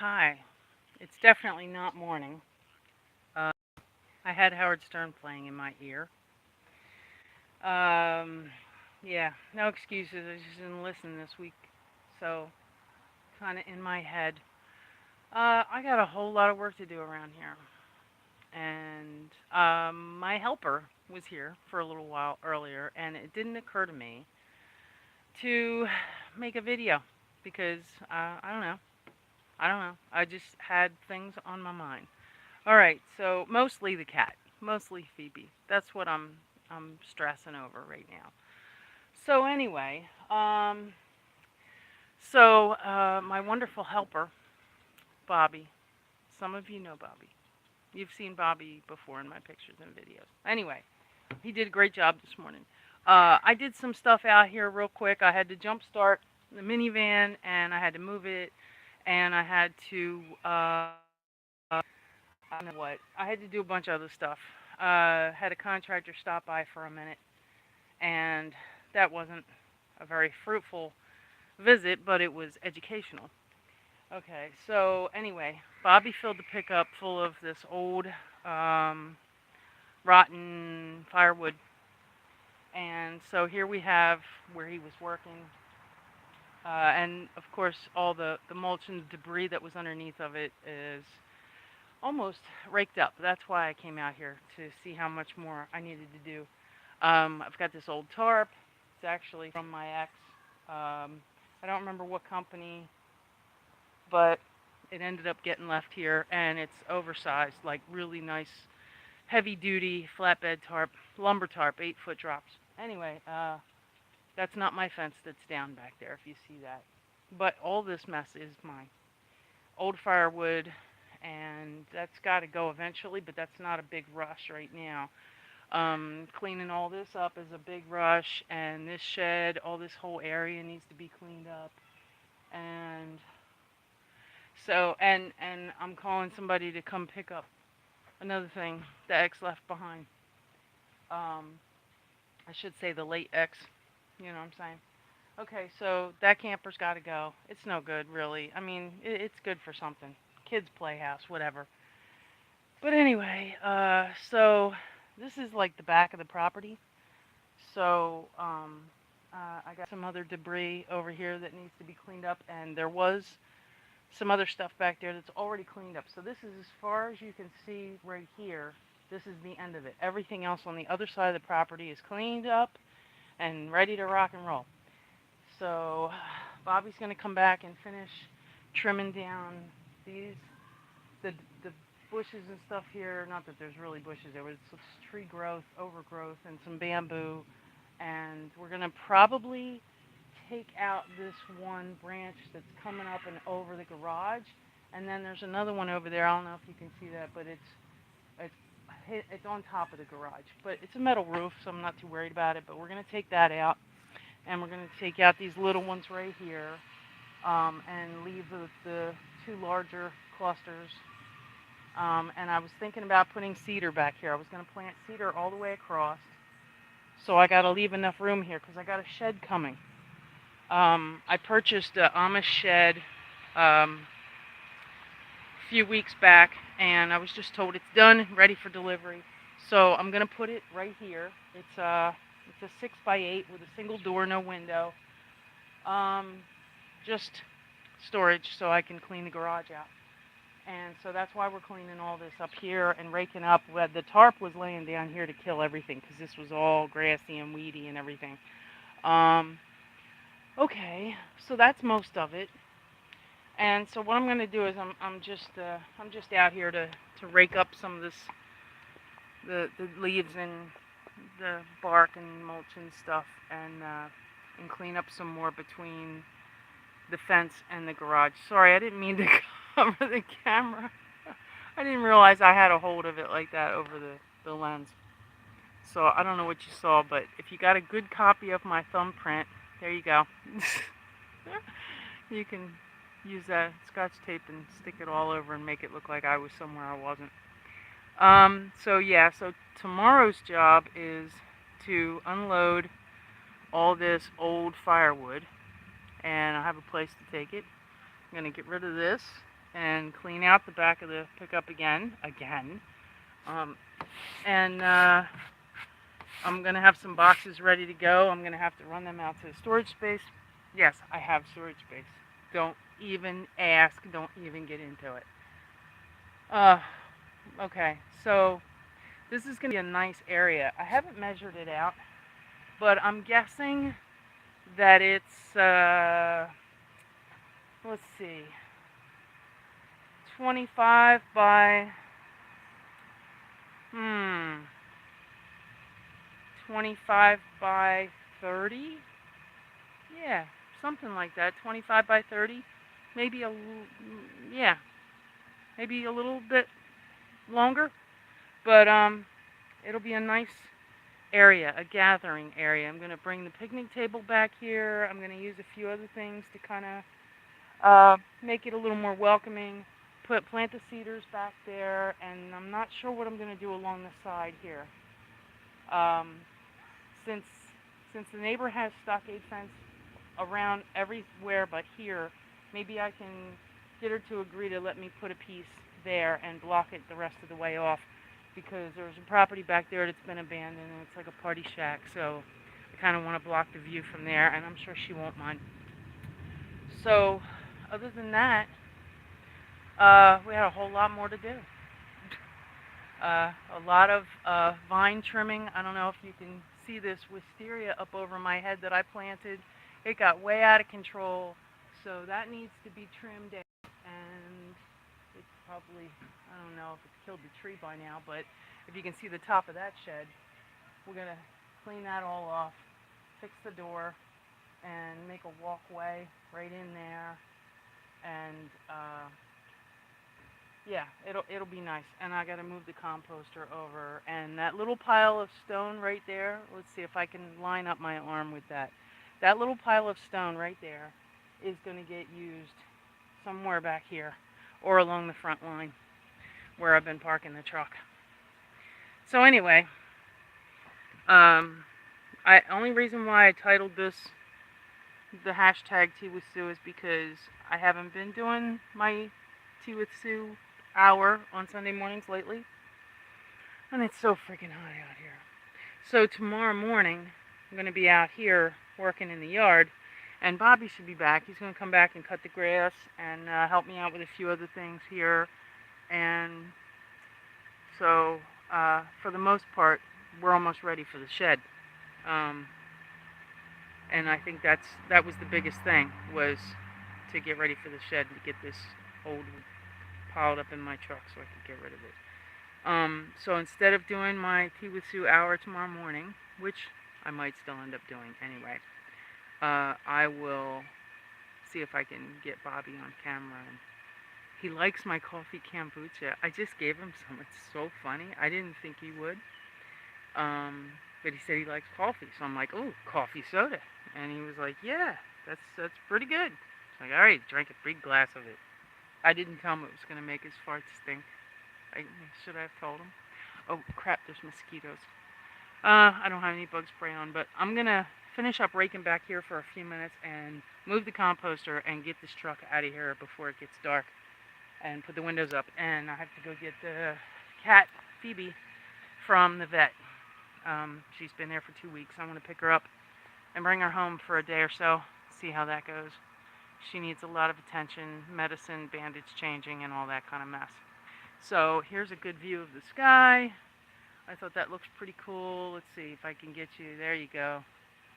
Hi. It's definitely not morning. Uh, I had Howard Stern playing in my ear. Um, yeah, no excuses. I just didn't listen this week. So, kind of in my head. I got a whole lot of work to do around here. And my helper was here for a little while earlier, and it didn't occur to me to make a video because I don't know. I don't know. I just had things on my mind. All right, so mostly the cat, mostly Phoebe. That's what I'm stressing over right now. So anyway, my wonderful helper, Bobby. Some of you know Bobby. You've seen Bobby before in my pictures and videos. Anyway, he did a great job this morning. I did some stuff out here real quick. I had to jump start the minivan, and I had to move it, and I had to I don't know what. I had to do a bunch of other stuff. Had a contractor stop by for a minute, and that wasn't a very fruitful visit, but it was educational. Okay, so anyway, Bobby filled the pickup full of this old, um, rotten firewood, and so here we have where he was working, and of course all the mulch and debris that was underneath of it is almost raked up. That's why I came out here to see how much more I needed to do. I've got this old tarp. It's actually from my ex. I don't remember what company, but it ended up getting left here, and it's oversized, like really nice, heavy duty flatbed tarp, lumber tarp, 8 foot drops. Anyway, that's not my fence that's down back there, if you see that. But all this mess is mine. Old firewood, and that's got to go eventually, but that's not a big rush right now. Cleaning all this up is a big rush, and this shed, all this whole area needs to be cleaned up. And and I'm calling somebody to come pick up another thing the ex left behind. Um, I should say the late ex. You know what I'm saying? Okay, so that camper's got to go. It's no good, really. I mean, it's good for something. Kids' playhouse, whatever. But anyway, so this is like the back of the property. So I got some other debris over here that needs to be cleaned up, and there was some other stuff back there that's already cleaned up. So this is as far as you can see right here. This is the end of it. Everything else on the other side of the property is cleaned up and ready to rock and roll. So Bobby's going to come back and finish trimming down these the the bushes and stuff here. Not that there's really bushes. There was tree growth, overgrowth, and some bamboo. And we're gonna probably take out this one branch that's coming up and over the garage. And then there's another one over there. I don't know if you can see that, but it's it's on top of the garage. But it's a metal roof, so I'm not too worried about it. But we're gonna take that out, and we're gonna take out these little ones right here, and leave the two larger clusters. And I was thinking about putting cedar back here. I was going to plant cedar all the way across. So I got to leave enough room here because I got a shed coming. I purchased an Amish shed a few weeks back, and I was just told it's done, ready for delivery. So I'm going to put it right here. It's a 6x8 with a single door, no window. Um, just storage so I can clean the garage out. And so that's why we're cleaning all this up here and raking up. The tarp was laying down here to kill everything because this was all grassy and weedy and everything. Um, okay, so that's most of it. And so what I'm going to do is I'm just out here to rake up some of this the leaves and the bark and mulch and stuff, and clean up some more between the fence and the garage. Sorry, I didn't mean to cover the camera. I didn't realize I had a hold of it like that over the lens. So I don't know what you saw, but if you got a good copy of my thumbprint, there you go. You can use that scotch tape and stick it all over and make it look like I was somewhere I wasn't. So yeah, so tomorrow's job is to unload all this old firewood, and I have a place to take it. I'm going to get rid of this, and clean out the back of the pickup again. Um, and I'm going to have some boxes ready to go. I'm going to have to run them out to the storage space. Yes, I have storage space. Don't even ask. Don't even get into it. Uh, okay, so this is going to be a nice area. I haven't measured it out, but I'm guessing that it's, let's see, 25 by, hmm, 25 by 30? Yeah, something like that. 25 by 30. Maybe yeah, maybe a little bit longer, but it'll be a nice area, a gathering area. I'm going to bring the picnic table back here. I'm going to use a few other things to kind of make it a little more welcoming. Plant the cedars back there, and I'm not sure what I'm going to do along the side here. Um, since since the neighbor has stockade fence around everywhere but here, maybe I can get her to agree to let me put a piece there and block it the rest of the way off, because there's a property back there that's been abandoned and it's like a party shack, so I kind of want to block the view from there, and I'm sure she won't mind. So other than that, we had a whole lot more to do. A lot of vine trimming. I don't know if you can see this wisteria up over my head that I planted. It got way out of control, so that needs to be trimmed out. And it's probably, I don't know if it's killed the tree by now, but if you can see the top of that shed, we're going to clean that all off, fix the door, and make a walkway right in there. And yeah, it'll be nice. And I gotta move the composter over. And that little pile of stone right there, let's see if I can line up my arm with that. That little pile of stone right there is gonna get used somewhere back here or along the front line where I've been parking the truck. So anyway, only reason why I titled this the hashtag Tea with Sue is because I haven't been doing my Tea with Sue hour on Sunday mornings lately, and it's so freaking hot out here. So tomorrow morning I'm going to be out here working in the yard, and Bobby should be back. He's going to come back and cut the grass and help me out with a few other things here. And so for the most part, we're almost ready for the shed. And I think that was the biggest thing, was to get ready for the shed, to get this old piled up in my truck so I could get rid of it. So instead of doing my Tea with Sue hour tomorrow morning, which I might still end up doing anyway, I will see if I can get Bobby on camera. And he likes my coffee kombucha. I just gave him some. It's so funny. I didn't think he would. But he said he likes coffee. So I'm like, oh, coffee soda. And he was like, yeah, that's pretty good. It's like, all right, drank a big glass of it. I didn't tell him it was going to make his farts stink. Should I have told him? Oh, crap, there's mosquitoes. I don't have any bug spray on, but I'm going to finish up raking back here for a few minutes and move the composter and get this truck out of here before it gets dark, and put the windows up. And I have to go get the cat, Phoebe, from the vet. She's been there for 2 weeks. I want to pick her up and bring her home for a day or so, see how that goes. She needs a lot of attention, medicine, bandage changing, and all that kind of mess. So here's a good view of the sky. I thought that looks pretty cool. Let's see if I can get you. There you go.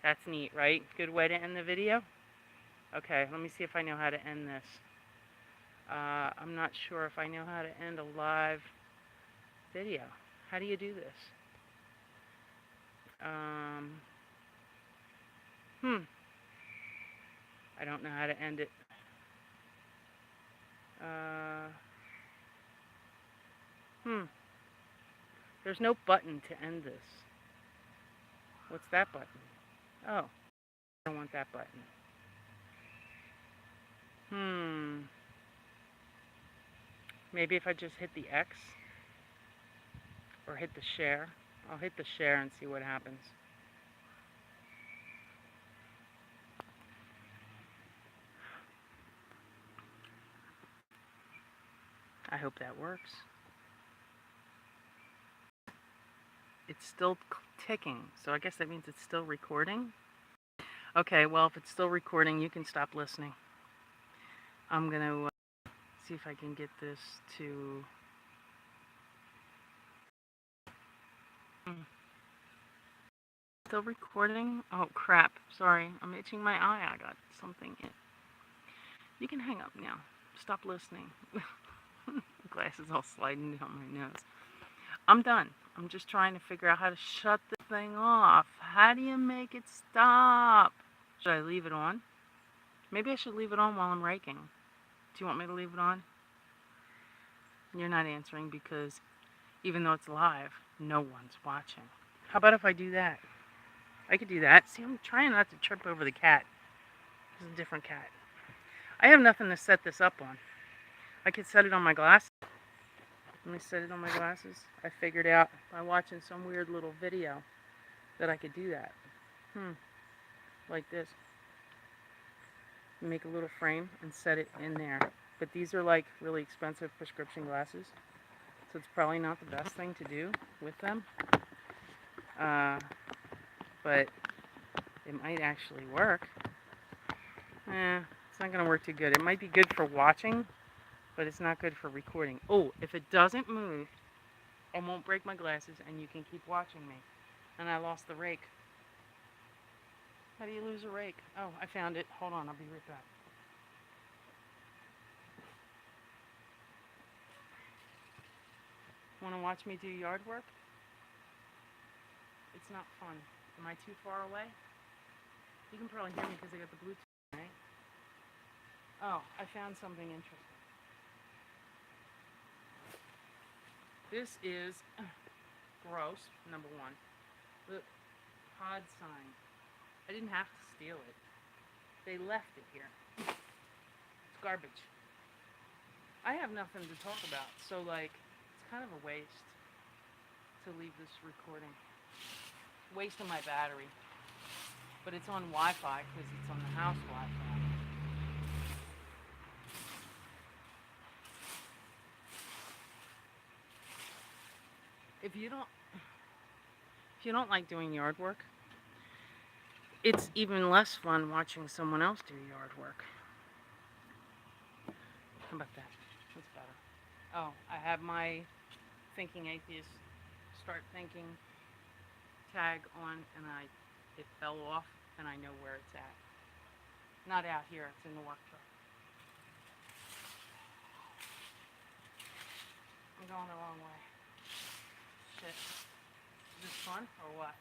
That's neat, right? Good way to end the video. Okay, let me see if I know how to end this. I'm not sure if I know how to end a live video. How do you do this? I don't know how to end it. There's no button to end this. What's that button? Oh, I don't want that button. Maybe if I just hit the X or hit the share. I'll hit the share and see what happens. I hope that works. It's still ticking, so I guess that means it's still recording. Okay, well, if it's still recording, you can stop listening. I'm going to see if I can get this to... Still recording? Oh, crap. Sorry, I'm itching my eye. I got something in. You can hang up now. Stop listening. Glasses all sliding down my nose. I'm done. I'm just trying to figure out how to shut the thing off. How do you make it stop? Should I leave it on? Maybe I should leave it on while I'm raking. Do you want me to leave it on? You're not answering because even though it's live, no one's watching. How about if I do that? I could do that. See, I'm trying not to trip over the cat. This is a different cat. I have nothing to set this up on. I could set it on my glasses. Let me set it on my glasses. I figured out by watching some weird little video that I could do that. Like this. Make a little frame and set it in there. But these are like really expensive prescription glasses, so it's probably not the best thing to do with them. But it might actually work. It's not going to work too good. It might be good for watching, but it's not good for recording. Oh, if it doesn't move, I won't break my glasses and you can keep watching me. And I lost the rake. How do you lose a rake? Oh, I found it. Hold on, I'll be right back. Want to watch me do yard work? It's not fun. Am I too far away? You can probably hear me because I got the Bluetooth, right? Oh, I found something interesting. This is gross, number one. Look, pod sign. I didn't have to steal it. They left it here. It's garbage. I have nothing to talk about, so like, it's kind of a waste to leave this recording. Wasting my battery. But it's on Wi-Fi because it's on the house Wi-Fi. If you don't like doing yard work, it's even less fun watching someone else do yard work. How about that? That's better. Oh, I have my Thinking Atheist Start Thinking tag on, and it fell off, and I know where it's at. Not out here, it's in the work truck. I'm going the wrong way. Shit. Is this fun or what?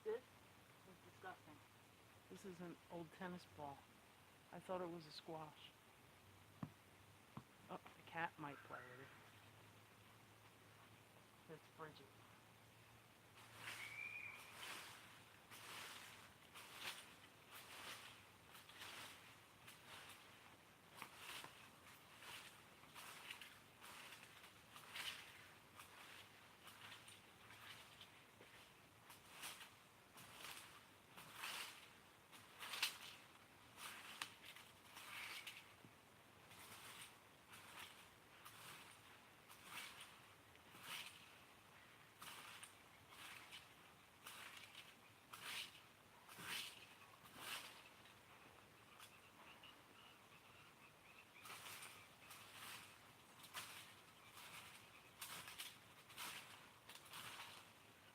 This is disgusting. This is an old tennis ball. I thought it was a squash. Oh, the cat might play with it. It's Bridget.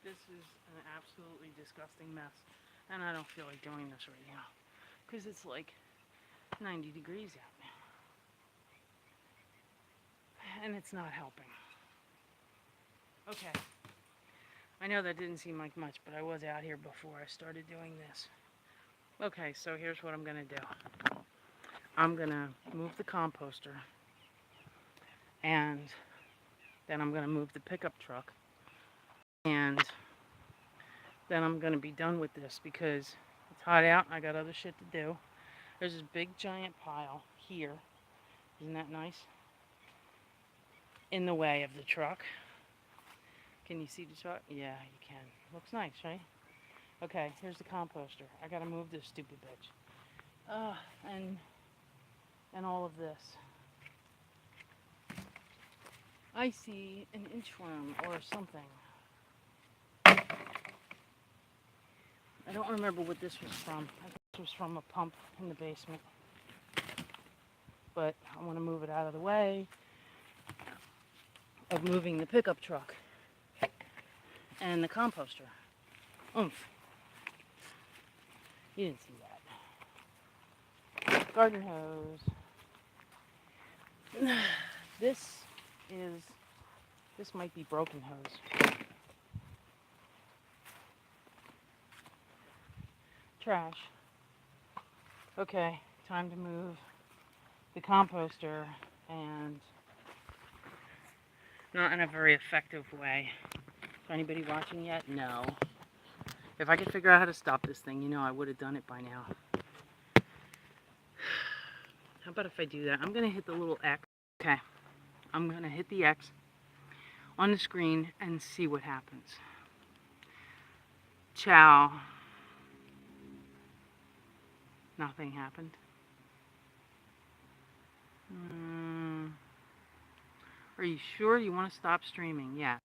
This is an absolutely disgusting mess, and I don't feel like doing this right now because it's like 90 degrees out now, and it's not helping. Okay, I know that didn't seem like much, but I was out here before I started doing this. Okay, so here's what I'm gonna do. I'm gonna move the composter And then I'm going to move the pickup truck. And then I'm going to be done with this because it's hot out and I got other shit to do. There's this big giant pile here. Isn't that nice? In the way of the truck. Can you see the truck? Yeah, you can. Looks nice, right? Okay, here's the composter. I gotta move this stupid bitch. And all of this. I see an inchworm or something. I don't remember what this was from. I think this was from a pump in the basement. But I want to move it out of the way of moving the pickup truck and the composter. Oomph. You didn't see that. Garden hose. This might be broken hose. Trash. Okay, time to move the composter, and not in a very effective way. Is anybody watching yet? No. If I could figure out how to stop this thing, I would have done it by now. How about if I do that? I'm going to hit the little X. Okay. I'm going to hit the X on the screen and see what happens. Ciao. Nothing happened. Are you sure you want to stop streaming? Yeah.